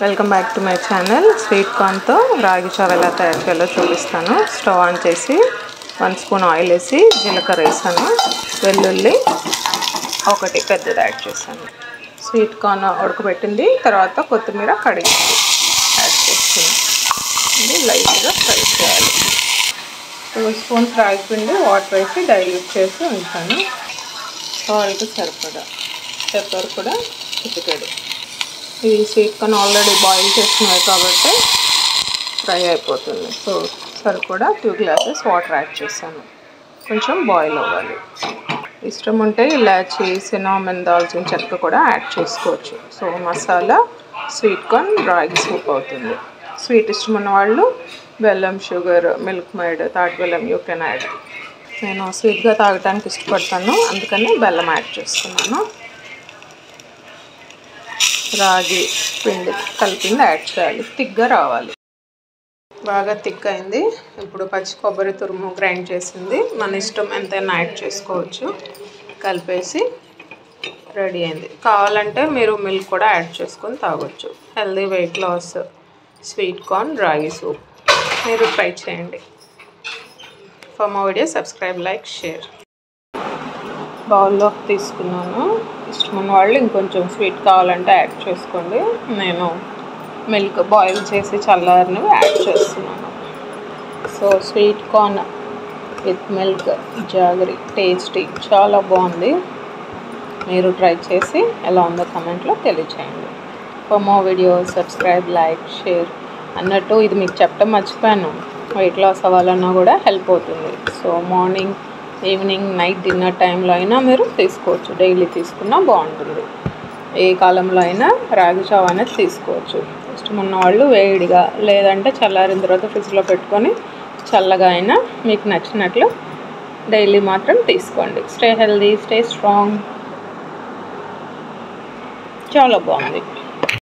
Welcome back to my channel. Sweet కార్న్తో రాగి జావ ఎలా తయారు చేయాలో చూపిస్తాను. స్టవ్ ఆన్ చేసి 1 స్పూన్ ఆయిల్ వేసి జీలకర్ర వేసాను, వెల్లుల్లి ఒకటి పెద్దది యాడ్ చేశాను. స్వీట్ కార్న్ ఉడకబెట్టింది, తర్వాత కొత్తిమీర కడిగి యాడ్ చేసుకుని లైట్గా ఫ్రై చేయాలి. 2 స్పూన్స్ రాగి పిండి వాటర్ వేసి డైల్యూట్ చేసి ఉంచాను. సాల్ట్ సరిపడా, పెప్పర్ కూడా చిటికెడు. ఇది స్వీట్ కార్న్ ఆల్రెడీ బాయిల్ చేసుకున్నాయి కాబట్టి ఫ్రై అయిపోతుంది. సో సరిపడా 2 గ్లాసెస్ వాటర్ యాడ్ చేశాను. కొంచెం బాయిల్ అవ్వాలి. ఇష్టం ఉంటే ఇలాచీ, సినామన్, దాల్చిన చెక్క కూడా యాడ్ చేసుకోవచ్చు. So masala sweet corn ragi soup అవుతుంది. స్వీట్ ఇష్టం ఉన్న వాళ్ళు బెల్లం, షుగర్, మిల్క్ మేడ్, తాటి బెల్లం యూ కెన్ యాడ్. నేను స్వీట్గా తాగడానికి ఇష్టపడతాను, అందుకని బెల్లం యాడ్ చేస్తున్నాను. రాగి పిండి కలిపింది యాడ్ చేయాలి, థిక్గా రావాలి. బాగా థిక్ అయింది. ఇప్పుడు పచ్చి కొబ్బరి తురుము గ్రైండ్ చేసింది, మన ఇష్టం ఎంతైనా యాడ్ చేసుకోవచ్చు. కలిపేసి రెడీ అయింది. కావాలంటే మీరు మిల్క్ కూడా యాడ్ చేసుకొని తాగొచ్చు. Healthy weight loss sweet corn ragi soup మీరు ట్రై చేయండి. For more video subscribe, like, share. బౌల్లోకి తీసుకున్నాను. ఇష్టమైన వాళ్ళు ఇంకొంచెం స్వీట్ కావాలంటే యాడ్ చేసుకోండి. నేను మిల్క్ బాయిల్ చేసి చల్లారినవి యాడ్ చేస్తున్నాను. So sweet corn with milk jaggery tasty, చాలా బాగుంది. మీరు ట్రై చేసి ఎలా ఉందో కమెంట్లో తెలియచేయండి. For more video subscribe, like, share. అన్నట్టు ఇది మీకు చెప్పడం మర్చిపోయాను, వెయిట్ లాస్ అవ్వాలన్నా కూడా హెల్ప్ అవుతుంది. So morning, evening, night dinner టైంలో అయినా మీరు తీసుకోవచ్చు. డైలీ తీసుకున్నా బాగుంటుంది. ఏ కాలంలో అయినా రాగి జావ అనేది తీసుకోవచ్చు. ఇష్టమున్న వాళ్ళు వేడిగా, లేదంటే చల్లారిన తర్వాత ఫ్రిడ్జ్లో పెట్టుకొని చల్లగా అయినా మీకు నచ్చినట్లు డైలీ మాత్రం తీసుకోండి. Stay healthy, stay strong. చాలా బాగుంది.